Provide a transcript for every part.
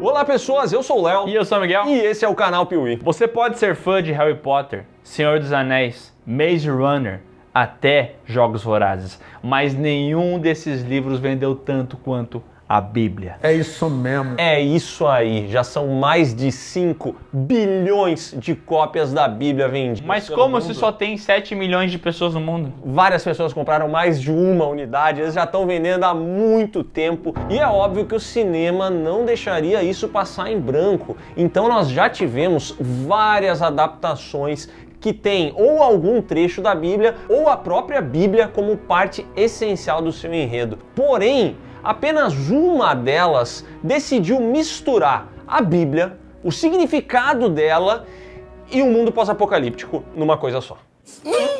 Olá pessoas, eu sou o Léo. E eu sou o Miguel. E esse é o canal Piuí. Você pode ser fã de Harry Potter, Senhor dos Anéis, Maze Runner, até Jogos Vorazes, mas nenhum desses livros vendeu tanto quanto a Bíblia. É isso mesmo. É isso aí, já são mais de 5 bilhões de cópias da Bíblia vendidas. Mas como se só tem 7 milhões de pessoas no mundo? Várias pessoas compraram mais de uma unidade, eles já estão vendendo há muito tempo. E é óbvio que o cinema não deixaria isso passar em branco. Então nós já tivemos várias adaptações que tem ou algum trecho da Bíblia ou a própria Bíblia como parte essencial do seu enredo. Porém, apenas uma delas decidiu misturar a Bíblia, o significado dela e o mundo pós-apocalíptico numa coisa só.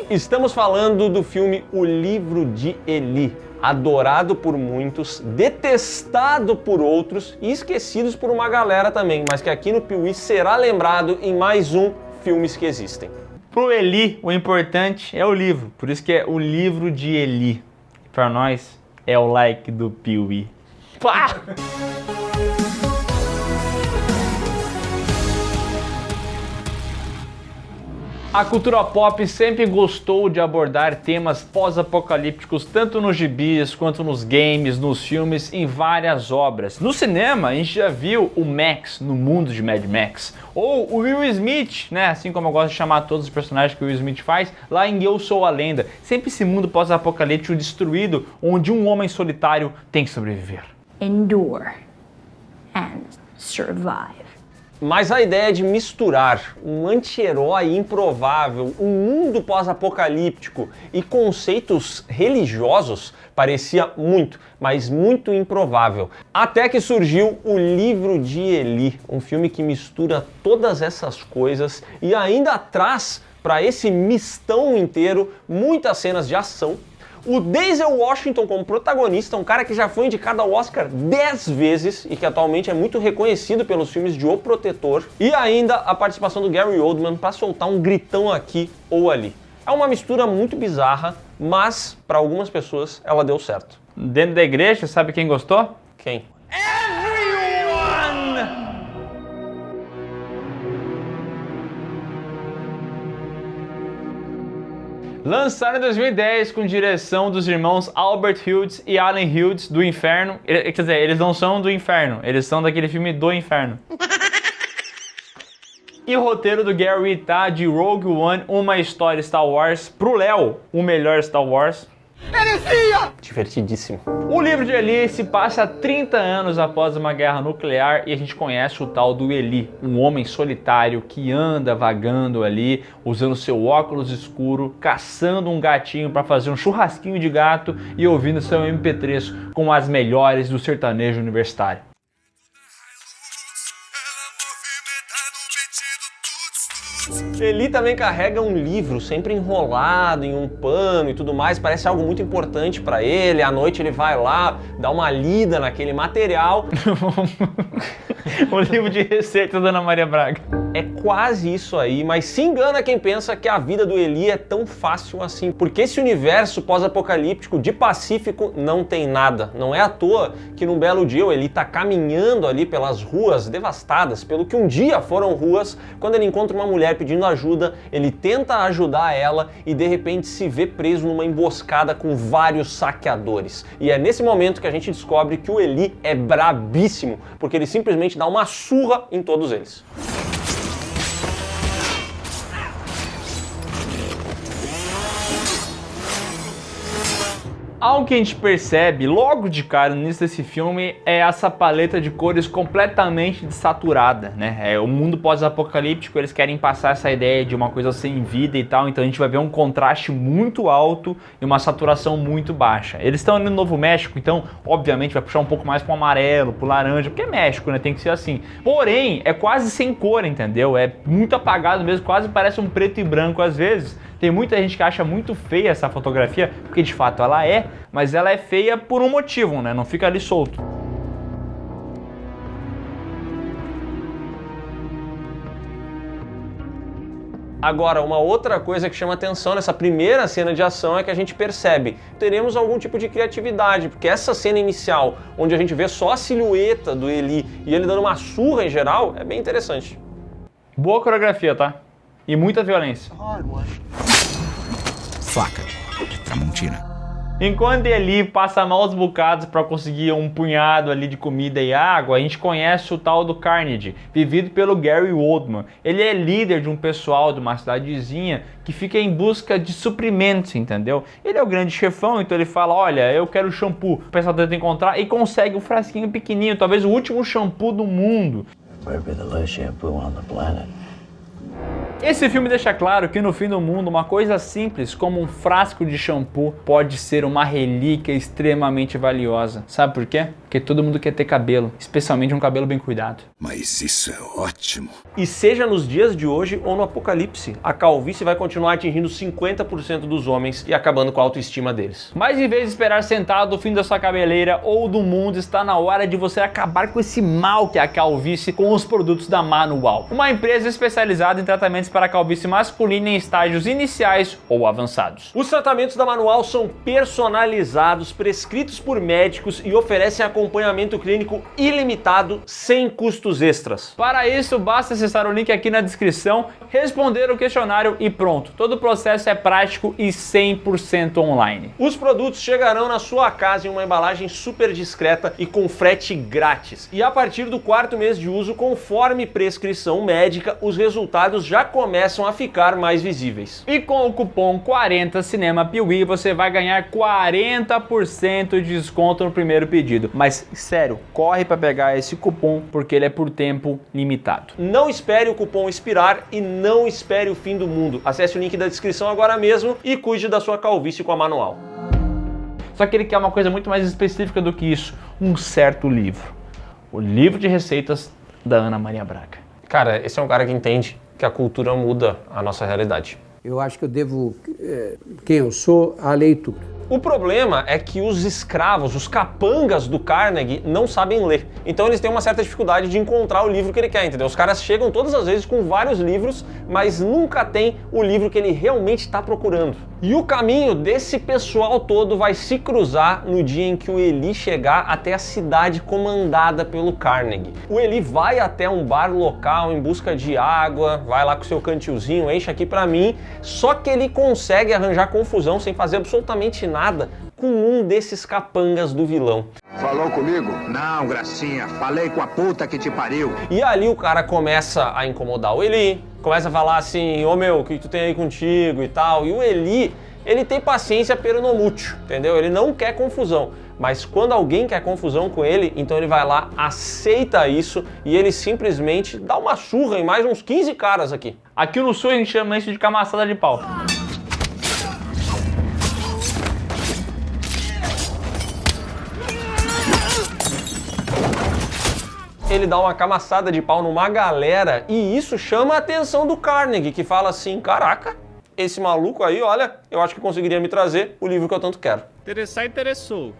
Estamos falando do filme O Livro de Eli, adorado por muitos, detestado por outros e esquecidos por uma galera também, mas que aqui no Piuí será lembrado em mais um Filmes que Existem. Pro Eli, o importante é o livro, por isso que é O Livro de Eli. Para nós, é o like do Piuí. Pá! A cultura pop sempre gostou de abordar temas pós-apocalípticos tanto nos gibis, quanto nos games, nos filmes, em várias obras. No cinema, a gente já viu o Max no mundo de Mad Max, ou o Will Smith, né, assim como eu gosto de chamar todos os personagens que o Will Smith faz, lá em Eu Sou a Lenda. Sempre esse mundo pós-apocalíptico destruído, onde um homem solitário tem que sobreviver. Endure and survive. Mas a ideia de misturar um anti-herói improvável, um mundo pós-apocalíptico e conceitos religiosos parecia muito, mas muito improvável. Até que surgiu O Livro de Eli, um filme que mistura todas essas coisas e ainda traz para esse mistão inteiro muitas cenas de ação. O Denzel Washington como protagonista, um cara que já foi indicado ao Oscar 10 vezes e que atualmente é muito reconhecido pelos filmes de O Protetor. E ainda a participação do Gary Oldman para soltar um gritão aqui ou ali. É uma mistura muito bizarra, mas para algumas pessoas ela deu certo. Dentro da igreja, sabe quem gostou? Quem? Lançado em 2010 com direção dos irmãos Albert Hughes e Alan Hughes do Inferno. Quer dizer, eles não são do Inferno, eles são daquele filme do Inferno. E o roteiro do Gary tá de Rogue One, uma história Star Wars. Pro Léo, o melhor Star Wars. Heresia! Divertidíssimo. O Livro de Eli se passa 30 anos após uma guerra nuclear e a gente conhece o tal do Eli, um homem solitário que anda vagando ali, usando seu óculos escuro, caçando um gatinho para fazer um churrasquinho de gato e ouvindo seu MP3 com as melhores do sertanejo universitário. Eli também carrega um livro sempre enrolado em um pano e tudo mais, parece algo muito importante para ele. À noite ele vai lá, dá uma lida naquele material. O livro de receitas da Ana Maria Braga. É quase isso aí, mas se engana quem pensa que a vida do Eli é tão fácil assim, porque esse universo pós-apocalíptico de Pacífico não tem nada. Não é à toa que num belo dia o Eli tá caminhando ali pelas ruas devastadas, pelo que um dia foram ruas, quando ele encontra uma mulher pedindo ajuda, ele tenta ajudar ela e de repente se vê preso numa emboscada com vários saqueadores. E é nesse momento que a gente descobre que o Eli é brabíssimo, porque ele simplesmente dá uma surra em todos eles. Algo que a gente percebe logo de cara no início desse filme é essa paleta de cores completamente desaturada, né? O mundo pós-apocalíptico, eles querem passar essa ideia de uma coisa sem vida e tal, então a gente vai ver um contraste muito alto e uma saturação muito baixa. Eles estão ali no Novo México, então obviamente vai puxar um pouco mais pro amarelo, pro laranja, porque é México, né? Tem que ser assim. Porém, é quase sem cor, entendeu? É muito apagado mesmo, quase parece um preto e branco às vezes. Tem muita gente que acha muito feia essa fotografia, porque de fato ela é, mas ela é feia por um motivo, né? Não fica ali solto. Agora, uma outra coisa que chama atenção nessa primeira cena de ação é que a gente percebe, teremos algum tipo de criatividade, porque essa cena inicial, onde a gente vê só a silhueta do Eli e ele dando uma surra em geral, é bem interessante. Boa coreografia, tá? E muita violência. Faca de Tramontina. Enquanto Eli passa maus bocados para conseguir um punhado ali de comida e água, a gente conhece o tal do Carnage, vivido pelo Gary Oldman. Ele é líder de um pessoal de uma cidadezinha que fica em busca de suprimentos, entendeu? Ele é o grande chefão, então ele fala, olha, eu quero shampoo. O pessoal tenta encontrar e consegue um frasquinho pequenininho, talvez o último shampoo do mundo. Esse filme deixa claro que no fim do mundo, uma coisa simples como um frasco de shampoo pode ser uma relíquia extremamente valiosa. Sabe por quê? Porque todo mundo quer ter cabelo, especialmente um cabelo bem cuidado. Mas isso é ótimo. E seja nos dias de hoje ou no apocalipse, a calvície vai continuar atingindo 50% dos homens e acabando com a autoestima deles. Mas em vez de esperar sentado o fim da sua cabeleira ou do mundo, está na hora de você acabar com esse mal que é a calvície com os produtos da Manual, uma empresa especializada em tratamentos para a calvície masculina em estágios iniciais ou avançados. Os tratamentos da Manual são personalizados, prescritos por médicos e oferecem acompanhamento clínico ilimitado, sem custos extras. Para isso, basta acessar o link aqui na descrição, responder o questionário e pronto. Todo o processo é prático e 100% online. Os produtos chegarão na sua casa em uma embalagem super discreta e com frete grátis. E a partir do 4º mês de uso, conforme prescrição médica, os resultados já começam a ficar mais visíveis. E com o cupom 40CinemaPiuí você vai ganhar 40% de desconto no primeiro pedido. Mas sério, corre para pegar esse cupom porque ele é por tempo limitado. Não espere o cupom expirar e não espere o fim do mundo. Acesse o link da descrição agora mesmo e cuide da sua calvície com a Manual. Só que ele quer uma coisa muito mais específica do que isso, um certo livro. O livro de receitas da Ana Maria Braga. Cara, esse é um cara que entende que a cultura muda a nossa realidade. Eu acho que eu devo quem eu sou à leitura. O problema é que os escravos, os capangas do Carnegie não sabem ler. Então eles têm uma certa dificuldade de encontrar o livro que ele quer, entendeu? Os caras chegam todas as vezes com vários livros, mas nunca tem o livro que ele realmente está procurando. E o caminho desse pessoal todo vai se cruzar no dia em que o Eli chegar até a cidade comandada pelo Carnegie. O Eli vai até um bar local em busca de água, vai lá com seu cantilzinho, enche aqui pra mim, só que ele consegue arranjar confusão sem fazer absolutamente nada com um desses capangas do vilão. Falou comigo? Não, gracinha, falei com a puta que te pariu. E ali o cara começa a incomodar o Eli, começa a falar assim, ô meu, o que tu tem aí contigo e tal. E o Eli, ele tem paciência pero no mútil, entendeu? Ele não quer confusão. Mas quando alguém quer confusão com ele, então ele vai lá, aceita isso e ele simplesmente dá uma surra em mais uns 15 caras aqui. Aqui no sul a gente chama isso de camaçada de pau. Ele dá uma camaçada de pau numa galera e isso chama a atenção do Carnegie, que fala assim, caraca, esse maluco aí, olha, eu acho que conseguiria me trazer o livro que eu tanto quero. Interessou.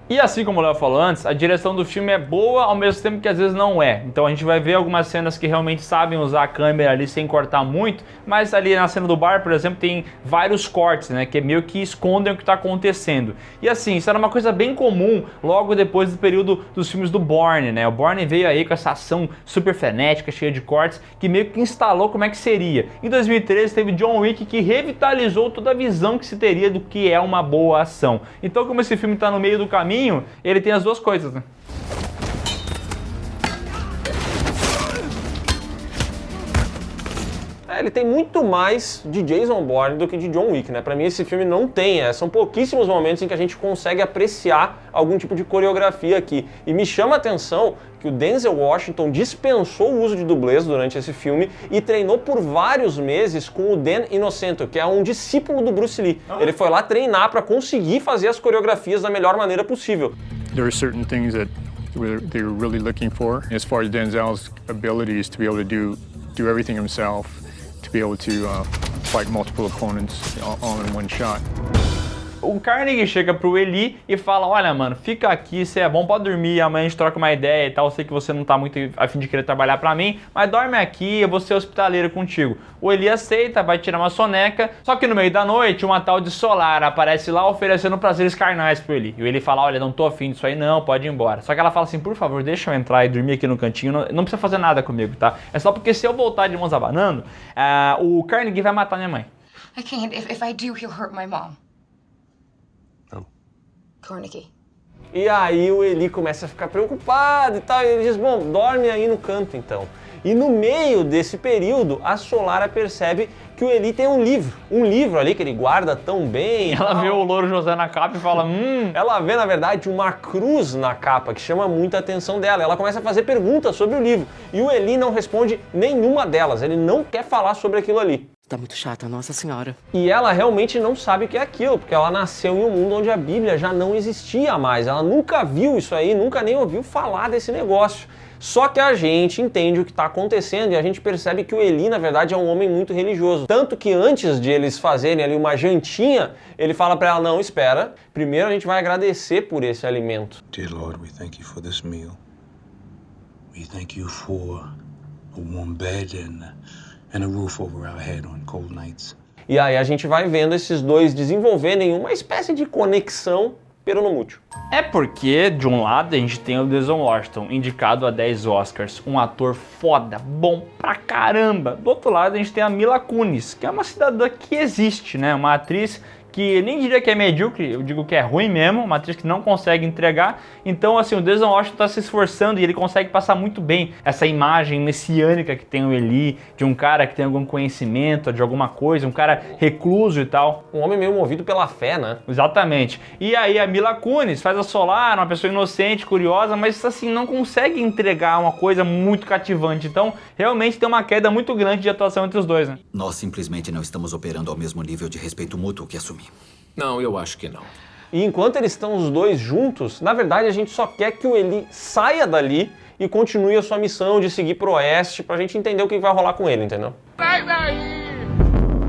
E assim como o Léo falou antes, a direção do filme é boa ao mesmo tempo que às vezes não é. Então a gente vai ver algumas cenas que realmente sabem usar a câmera ali sem cortar muito, mas ali na cena do bar, por exemplo, tem vários cortes, né, que meio que escondem o que está acontecendo. E assim, isso era uma coisa bem comum logo depois do período dos filmes do Bourne, né? O Bourne veio aí com essa ação super frenética, cheia de cortes, que meio que instalou como é que seria. Em 2013 teve John Wick que revitalizou toda a visão que se teria do que é uma boa ação. Então como esse filme está no meio do caminho, ele tem as duas coisas, né? Ele tem muito mais de Jason Bourne do que de John Wick, né? Pra mim esse filme não tem, são pouquíssimos momentos em que a gente consegue apreciar algum tipo de coreografia aqui. E me chama a atenção que o Denzel Washington dispensou o uso de dublês durante esse filme e treinou por vários meses com o Dan Innocento, que é um discípulo do Bruce Lee. Ele foi lá treinar para conseguir fazer as coreografias da melhor maneira possível. There are certain things that they were really looking for as far as Denzel's abilities to be able to do everything himself, to be able to fight multiple opponents all in one shot. O Carnegie chega pro Eli e fala, olha mano, fica aqui, você é bom, pode dormir, amanhã a gente troca uma ideia e tal, eu sei que você não tá muito a fim de querer trabalhar pra mim, mas dorme aqui, eu vou ser hospitaleiro contigo. O Eli aceita, vai tirar uma soneca, só que no meio da noite uma tal de Solara aparece lá oferecendo prazeres carnais pro Eli. E o Eli fala, olha, não tô afim disso aí não, pode ir embora. Só que ela fala assim, por favor, deixa eu entrar e dormir aqui no cantinho, não precisa fazer nada comigo, tá? É só porque se eu voltar de mãos abanando, o Carnegie vai matar minha mãe. I can't. If I do, he'll hurt my mom. No. Carnegie. E aí o Eli começa a ficar preocupado e tal, e ele diz, bom, dorme aí no canto então. E no meio desse período, a Solara percebe que o Eli tem um livro ali que ele guarda tão bem. Ela vê o Louro José na capa e fala, Ela vê, na verdade, uma cruz na capa que chama muita atenção dela. Ela começa a fazer perguntas sobre o livro. E o Eli não responde nenhuma delas, ele não quer falar sobre aquilo ali. Tá muito chata, Nossa Senhora. E ela realmente não sabe o que é aquilo, porque ela nasceu em um mundo onde a Bíblia já não existia mais. Ela nunca viu isso aí, nunca nem ouviu falar desse negócio. Só que a gente entende o que está acontecendo e a gente percebe que o Eli, na verdade, é um homem muito religioso. Tanto que antes de eles fazerem ali uma jantinha, ele fala para ela, não, espera, primeiro a gente vai agradecer por esse alimento. Dear Lord, we thank you for this meal. We thank you for a warm bed and a roof over our head on cold nights. E aí a gente vai vendo esses dois desenvolverem uma espécie de conexão peronomútil. É porque, de um lado, a gente tem o Denzel Washington, indicado a 10 Oscars, um ator foda, bom pra caramba. Do outro lado, a gente tem a Mila Kunis, que é uma cidadã que existe, né? Uma atriz que nem diria que é medíocre, eu digo que é ruim mesmo, uma atriz que não consegue entregar. Então, assim, o Denzel Washington tá se esforçando e ele consegue passar muito bem essa imagem messiânica que tem o Eli, de um cara que tem algum conhecimento de alguma coisa, um cara recluso e tal. Um homem meio movido pela fé, né? Exatamente. E aí a Mila Kunis faz a Solar, uma pessoa inocente, curiosa, mas assim, não consegue entregar uma coisa muito cativante. Então, realmente tem uma queda muito grande de atuação entre os dois, né? Nós simplesmente não estamos operando ao mesmo nível de respeito mútuo que assumi. Não, eu acho que não. E enquanto eles estão os dois juntos, na verdade a gente só quer que o Eli saia dali e continue a sua missão de seguir pro oeste pra gente entender o que vai rolar com ele, entendeu? Sai daí!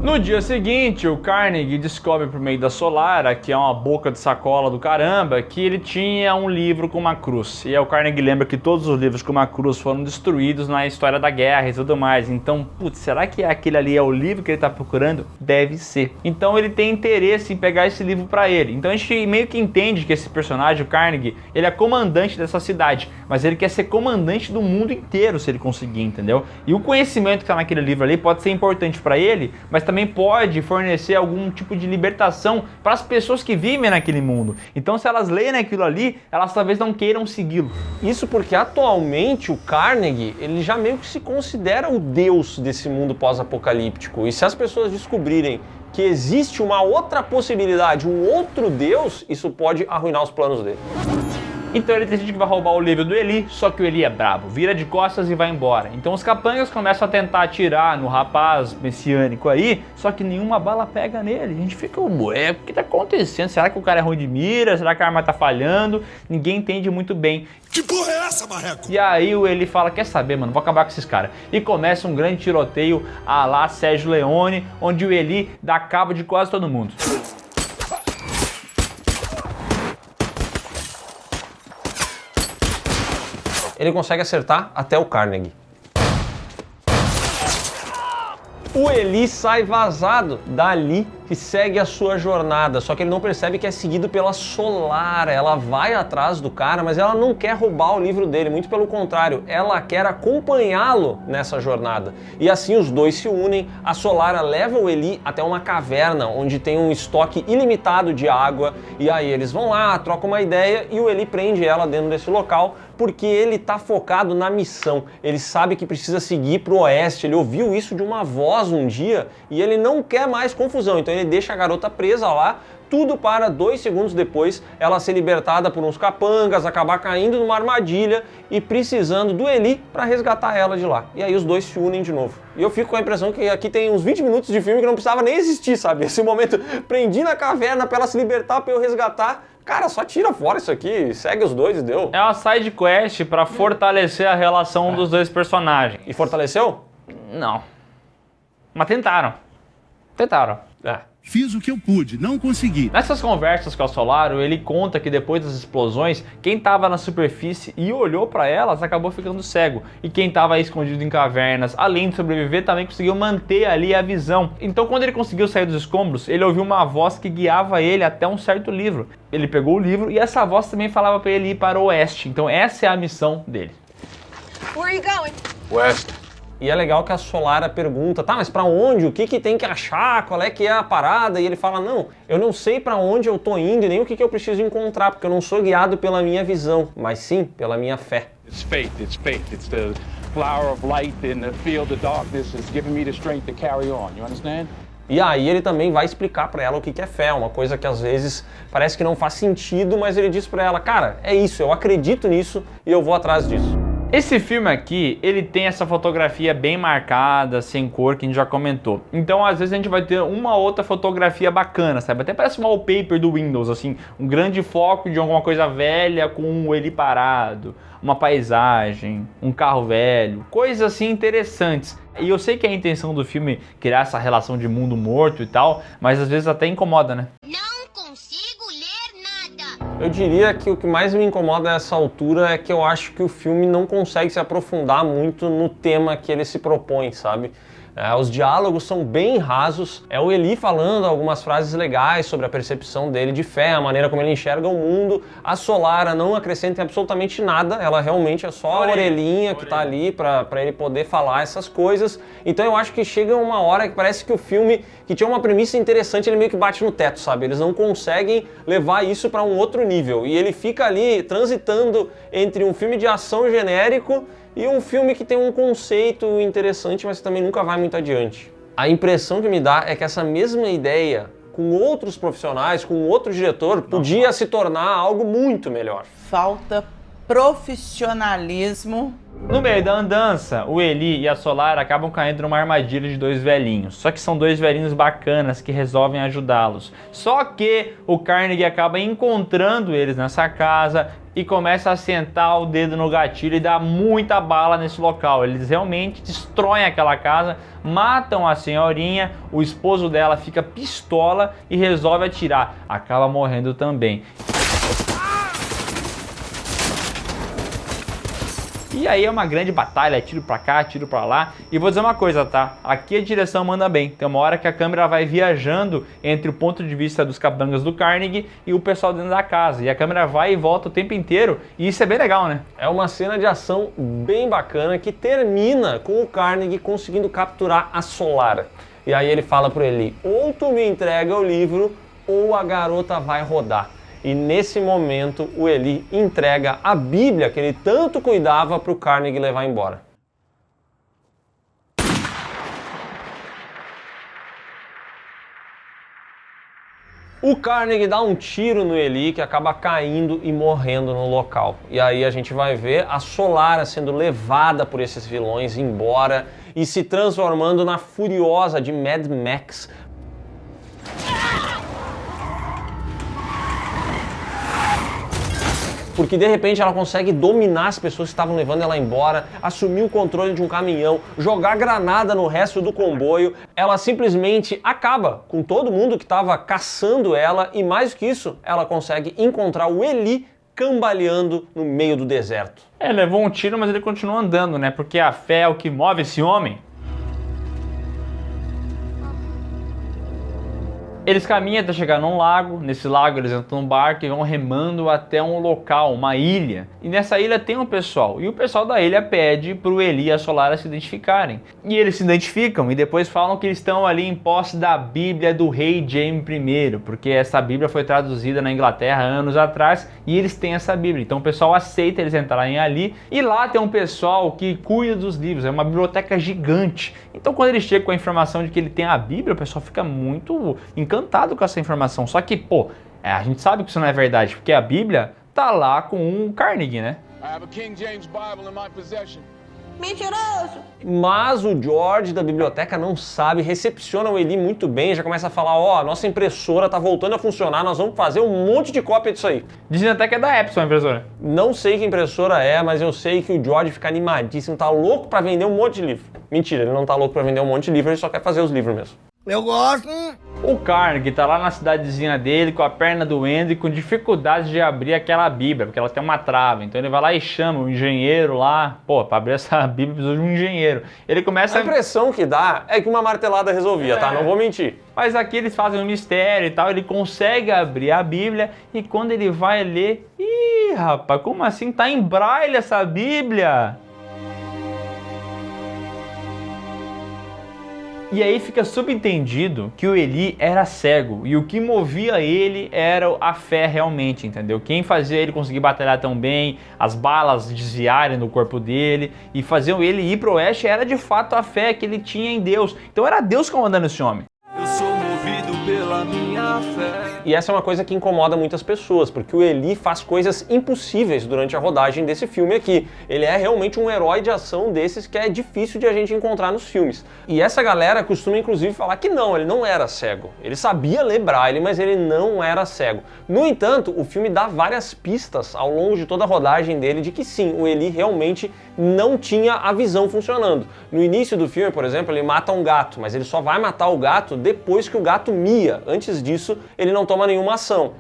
No dia seguinte, o Carnegie descobre por meio da Solara, que é uma boca de sacola do caramba, que ele tinha um livro com uma cruz. E aí o Carnegie lembra que todos os livros com uma cruz foram destruídos na história da guerra e tudo mais. Então, putz, será que aquele ali é o livro que ele tá procurando? Deve ser. Então ele tem interesse em pegar esse livro pra ele. Então a gente meio que entende que esse personagem, o Carnegie, ele é comandante dessa cidade, mas ele quer ser comandante do mundo inteiro se ele conseguir, entendeu? E o conhecimento que tá naquele livro ali pode ser importante pra ele, mas também pode fornecer algum tipo de libertação para as pessoas que vivem naquele mundo. Então, se elas leem aquilo ali, elas talvez não queiram segui-lo. Isso porque atualmente o Carnegie, ele já meio que se considera o deus desse mundo pós-apocalíptico. E se as pessoas descobrirem que existe uma outra possibilidade, um outro deus, isso pode arruinar os planos dele. Então ele decide que vai roubar o livro do Eli, só que o Eli é bravo, vira de costas e vai embora. Então os capangas começam a tentar atirar no rapaz messiânico aí, só que nenhuma bala pega nele. A gente fica, ué, o que tá acontecendo? Será que o cara é ruim de mira? Será que a arma tá falhando? Ninguém entende muito bem. Que porra é essa, marreco? E aí o Eli fala, quer saber, mano, vou acabar com esses caras. E começa um grande tiroteio à lá Sérgio Leone, onde o Eli dá cabo de quase todo mundo. Ele consegue acertar até o Carnegie. O Eli sai vazado dali e segue a sua jornada, só que ele não percebe que é seguido pela Solara. Ela vai atrás do cara, mas ela não quer roubar o livro dele, muito pelo contrário, ela quer acompanhá-lo nessa jornada. E assim os dois se unem, a Solara leva o Eli até uma caverna, onde tem um estoque ilimitado de água, e aí eles vão lá, trocam uma ideia, e o Eli prende ela dentro desse local, porque ele tá focado na missão, ele sabe que precisa seguir pro oeste, ele ouviu isso de uma voz um dia, e ele não quer mais confusão, então ele deixa a garota presa lá, tudo para 2 segundos depois ela ser libertada por uns capangas, acabar caindo numa armadilha e precisando do Eli para resgatar ela de lá. E aí os dois se unem de novo. E eu fico com a impressão que aqui tem uns 20 minutos de filme que não precisava nem existir, sabe? Esse momento, prendi na caverna para ela se libertar, para eu resgatar. Cara, só tira fora isso aqui, segue os dois e deu. É uma side quest para fortalecer a relação dos dois personagens. E fortaleceu? Não. Mas tentaram. Tentaram. É. Fiz o que eu pude, não consegui. Nessas conversas com a Solaro, ele conta que depois das explosões, quem estava na superfície e olhou para elas acabou ficando cego. E quem estava escondido em cavernas, além de sobreviver, também conseguiu manter ali a visão. Então quando ele conseguiu sair dos escombros, ele ouviu uma voz que guiava ele até um certo livro. Ele pegou o livro e essa voz também falava para ele ir para o oeste. Então essa é a missão dele. Where are you going? West. E é legal que a Solara pergunta, tá, mas pra onde? O que tem que achar? Qual é que é a parada? E ele fala, não, eu não sei pra onde eu tô indo e nem o que eu preciso encontrar, porque eu não sou guiado pela minha visão, mas sim pela minha fé. It's faith, it's faith. It's the flower of light in the field of darkness is giving me the strength to carry on. You understand? E aí ele também vai explicar pra ela o que é fé, uma coisa que às vezes parece que não faz sentido, mas ele diz pra ela, cara, é isso, eu acredito nisso e eu vou atrás disso. Esse filme aqui, ele tem essa fotografia bem marcada, sem cor, que a gente já comentou. Então, às vezes a gente vai ter uma outra fotografia bacana, sabe? Até parece um wallpaper do Windows, assim, um grande foco de alguma coisa velha com ele parado, uma paisagem, um carro velho, coisas assim interessantes. E eu sei que é a intenção do filme criar essa relação de mundo morto e tal, mas às vezes até incomoda, né? Eu diria que o que mais me incomoda nessa altura é que eu acho que o filme não consegue se aprofundar muito no tema que ele se propõe, sabe? Os diálogos são bem rasos, é o Eli falando algumas frases legais sobre a percepção dele de fé, a maneira como ele enxerga o mundo. A Solara não acrescenta absolutamente nada, ela realmente é só a orelhinha que tá ali pra ele poder falar essas coisas. Então eu acho que chega uma hora que parece que o filme, que tinha uma premissa interessante, ele meio que bate no teto, sabe? Eles não conseguem levar isso pra um outro nível. E ele fica ali transitando entre um filme de ação genérico e um filme que tem um conceito interessante, mas também nunca vai muito adiante. A impressão que me dá é que essa mesma ideia, com outros profissionais, com outro diretor, podia se tornar algo muito melhor. Falta profissionalismo. No meio da andança, o Eli e a Solara acabam caindo numa armadilha de dois velhinhos. Só que são dois velhinhos bacanas que resolvem ajudá-los. Só que o Carnegie acaba encontrando eles nessa casa e começa a sentar o dedo no gatilho e dá muita bala nesse local. Eles realmente destroem aquela casa, matam a senhorinha, o esposo dela fica pistola e resolve atirar. Acaba morrendo também. E aí é uma grande batalha, tiro pra cá, tiro pra lá. E vou dizer uma coisa, tá? Aqui a direção manda bem. Tem uma hora que a câmera vai viajando entre o ponto de vista dos capangas do Carnegie e o pessoal dentro da casa. E a câmera vai e volta o tempo inteiro. E isso é bem legal, né? É uma cena de ação bem bacana que termina com o Carnegie conseguindo capturar a Solara. E aí ele fala pro Eli, ou tu me entrega o livro ou a garota vai rodar. E nesse momento o Eli entrega a Bíblia que ele tanto cuidava para o Carnegie levar embora. O Carnegie dá um tiro no Eli que acaba caindo e morrendo no local. E aí a gente vai ver a Solara sendo levada por esses vilões embora e se transformando na Furiosa de Mad Max. Porque de repente ela consegue dominar as pessoas que estavam levando ela embora, assumir o controle de um caminhão, jogar granada no resto do comboio. Ela simplesmente acaba com todo mundo que estava caçando ela e mais do que isso, ela consegue encontrar o Eli cambaleando no meio do deserto. Levou um tiro, mas ele continua andando, né? Porque a fé é o que move esse homem. Eles caminham até chegar num lago, nesse lago eles entram num barco e vão remando até um local, uma ilha. E nessa ilha tem um pessoal, e o pessoal da ilha pede pro Eli e a Solara se identificarem. E eles se identificam e depois falam que eles estão ali em posse da Bíblia do rei Jaime I, porque essa Bíblia foi traduzida na Inglaterra anos atrás e eles têm essa Bíblia. Então o pessoal aceita eles entrarem ali e lá tem um pessoal que cuida dos livros, é uma biblioteca gigante. Então quando eles chegam com a informação de que ele tem a Bíblia, o pessoal fica muito encantado com essa informação. Só que, a gente sabe que isso não é verdade, porque a Bíblia tá lá com um Carnegie, né? Mentiroso! Mas o George da biblioteca não sabe, recepciona o Eli muito bem, já começa a falar, a nossa impressora tá voltando a funcionar, nós vamos fazer um monte de cópia disso aí. Dizem até que é da Epson a impressora. Não sei que impressora é, mas eu sei que o George fica animadíssimo, tá louco pra vender um monte de livro. Mentira, ele não tá louco pra vender um monte de livro, ele só quer fazer os livros mesmo. Eu gosto. O Carnegie tá lá na cidadezinha dele com a perna doendo e com dificuldade de abrir aquela Bíblia, porque ela tem uma trava. Então ele vai lá e chama o engenheiro lá. Pô, pra abrir essa Bíblia precisa de um engenheiro. Ele começa A impressão que dá é que uma martelada resolvia, tá? Não vou mentir. Mas aqui eles fazem um mistério e tal, ele consegue abrir a Bíblia e quando ele vai ler... Ih, rapaz, como assim? Tá em braille essa Bíblia? E aí fica subentendido que o Eli era cego e o que movia ele era a fé realmente, entendeu? Quem fazia ele conseguir batalhar tão bem, as balas desviarem no corpo dele e faziam ele ir pro oeste era de fato a fé que ele tinha em Deus. Então era Deus comandando esse homem. Eu sou movido pela minha fé. E essa é uma coisa que incomoda muitas pessoas, porque o Eli faz coisas impossíveis durante a rodagem desse filme aqui. Ele é realmente um herói de ação desses que é difícil de a gente encontrar nos filmes. E essa galera costuma inclusive falar que não, ele não era cego. Ele sabia ler braille, mas ele não era cego. No entanto, o filme dá várias pistas ao longo de toda a rodagem dele de que sim, o Eli realmente não tinha a visão funcionando. No início do filme, por exemplo, ele mata um gato, mas ele só vai matar o gato depois que o gato mia. Antes disso, ele não toma nenhuma ação.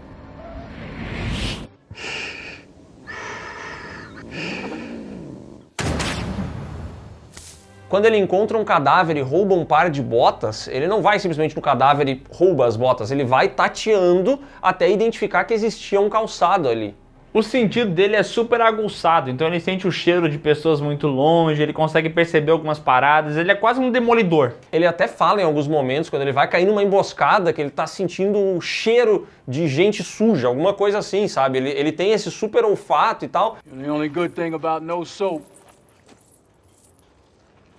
Quando ele encontra um cadáver e rouba um par de botas, ele não vai simplesmente no cadáver e rouba as botas, ele vai tateando até identificar que existia um calçado ali. O sentido dele é super aguçado, então ele sente o cheiro de pessoas muito longe, ele consegue perceber algumas paradas, ele é quase um demolidor. Ele até fala em alguns momentos, quando ele vai cair numa emboscada, que ele tá sentindo o cheiro de gente suja, alguma coisa assim, sabe? Ele tem esse super olfato e tal. The only good thing about no soap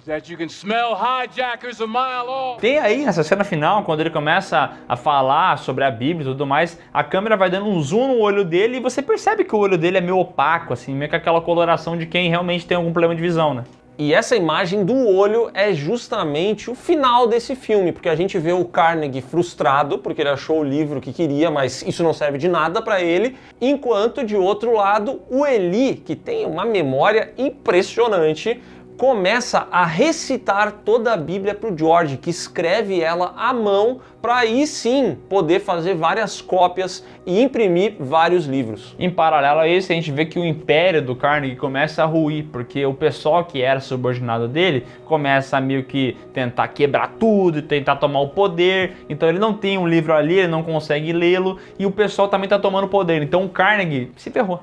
is that you can smell hijackers a mile off. Tem aí nessa cena final, quando ele começa a falar sobre a Bíblia e tudo mais, a câmera vai dando um zoom no olho dele e você percebe que o olho dele é meio opaco, assim, meio com aquela coloração de quem realmente tem algum problema de visão, né? E essa imagem do olho é justamente o final desse filme, porque a gente vê o Carnegie frustrado, porque ele achou o livro que queria, mas isso não serve de nada para ele, enquanto de outro lado, o Eli, que tem uma memória impressionante, começa a recitar toda a Bíblia para o George, que escreve ela à mão para aí sim poder fazer várias cópias e imprimir vários livros. Em paralelo a isso, a gente vê que o império do Carnegie começa a ruir, porque o pessoal que era subordinado dele começa a meio que tentar quebrar tudo, tentar tomar o poder, então ele não tem um livro ali, ele não consegue lê-lo, e o pessoal também está tomando poder, então o Carnegie se ferrou.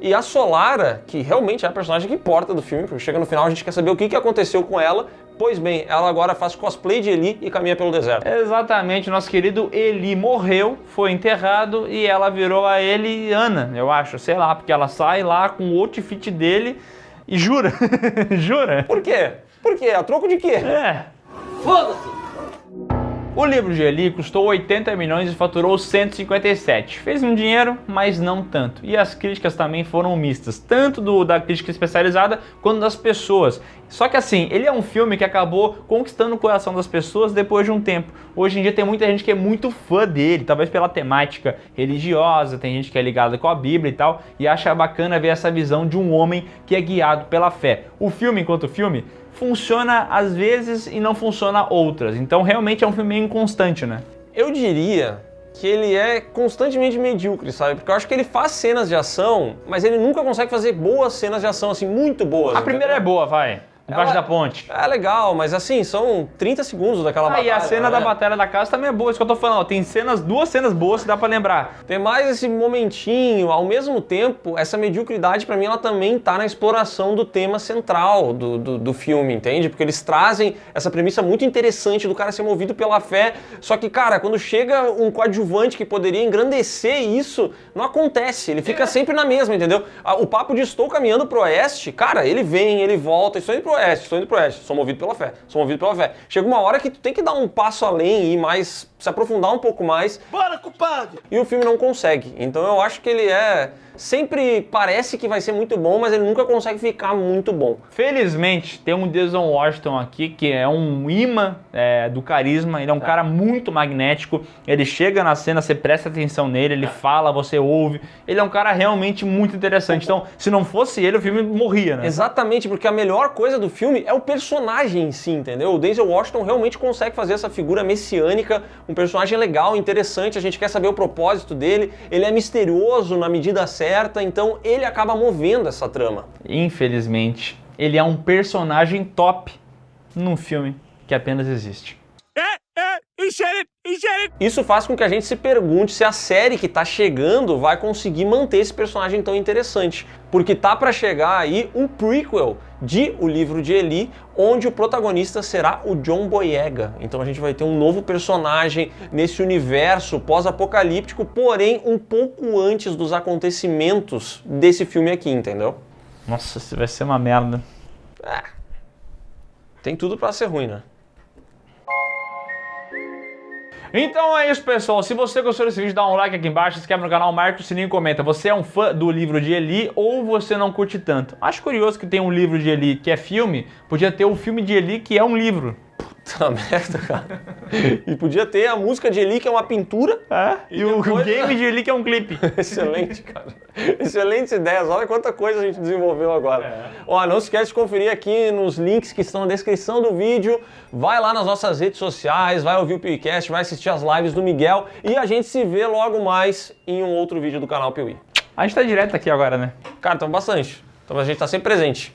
E a Solara, que realmente é a personagem que importa do filme, porque chega no final a gente quer saber o que aconteceu com ela. Pois bem, ela agora faz cosplay de Eli e caminha pelo deserto. Exatamente, nosso querido Eli morreu, foi enterrado e ela virou a Eliana, eu acho, sei lá, porque ela sai lá com o outfit dele e jura, jura. Por quê? Por quê? A troco de quê? Foda-se! O livro de Eli custou 80 milhões e faturou 157. Fez um dinheiro, mas não tanto. E as críticas também foram mistas, tanto da crítica especializada quanto das pessoas. Só que assim, ele é um filme que acabou conquistando o coração das pessoas depois de um tempo. Hoje em dia tem muita gente que é muito fã dele, talvez pela temática religiosa, tem gente que é ligada com a Bíblia e tal, e acha bacana ver essa visão de um homem que é guiado pela fé. O filme, enquanto filme, funciona às vezes e não funciona outras. Então realmente é um filme meio inconstante, né? Eu diria que ele é constantemente medíocre, sabe? Porque eu acho que ele faz cenas de ação, mas ele nunca consegue fazer boas cenas de ação, assim, muito boas. A primeira é boa, vai. Embaixo da ponte. É legal, mas assim, são 30 segundos daquela batalha. E a cena da né? batalha da casa também é boa, isso que eu tô falando. Tem duas cenas boas que dá pra lembrar. Tem mais esse momentinho, ao mesmo tempo, essa mediocridade pra mim ela também tá na exploração do tema central do filme, entende? Porque eles trazem essa premissa muito interessante do cara ser movido pela fé, só que, cara, quando chega um coadjuvante que poderia engrandecer isso, não acontece, ele fica sempre na mesma, entendeu? O papo de estou caminhando pro oeste, cara, ele vem, ele volta, estou indo pro oeste, sou movido pela fé, Chega uma hora que tu tem que dar um passo além e mais, se aprofundar um pouco mais. Bora, culpado! E o filme não consegue. Então eu acho que ele é sempre parece que vai ser muito bom, mas ele nunca consegue ficar muito bom. Felizmente, tem um Denzel Washington aqui que é um imã do carisma, ele é um cara muito magnético, ele chega na cena, você presta atenção nele, ele fala, você ouve, ele é um cara realmente muito interessante. Então, se não fosse ele, o filme morria, né? Exatamente, porque a melhor coisa do filme é o personagem em si, entendeu? O Denzel Washington realmente consegue fazer essa figura messiânica, um personagem legal, interessante, a gente quer saber o propósito dele, ele é misterioso na medida certa, então ele acaba movendo essa trama. Infelizmente, ele é um personagem top num filme que apenas existe. Isso faz com que a gente se pergunte se a série que tá chegando vai conseguir manter esse personagem tão interessante. Porque tá pra chegar aí um prequel de O Livro de Eli, onde o protagonista será o John Boyega. Então a gente vai ter um novo personagem nesse universo pós-apocalíptico, porém um pouco antes dos acontecimentos desse filme aqui, entendeu? Nossa, isso vai ser uma merda. Tem tudo pra ser ruim, né? Então é isso, pessoal. Se você gostou desse vídeo, dá um like aqui embaixo, se inscreve no canal, marca o sininho e comenta. Você é um fã do Livro de Eli ou você não curte tanto? Acho curioso que tem um Livro de Eli que é filme, podia ter o filme de Eli que é um livro. Puta merda, cara. E podia ter a música de Eli, que é uma pintura. E o game de Eli, que é um clipe. Excelente, cara. Excelentes ideias. Olha quanta coisa a gente desenvolveu agora. Ó, não se esquece de conferir aqui nos links que estão na descrição do vídeo. Vai lá nas nossas redes sociais, vai ouvir o podcast, vai assistir as lives do Miguel. E a gente se vê logo mais em um outro vídeo do canal Piuí. A gente tá direto aqui agora, né? Cara, estamos bastante. Então a gente tá sempre presente.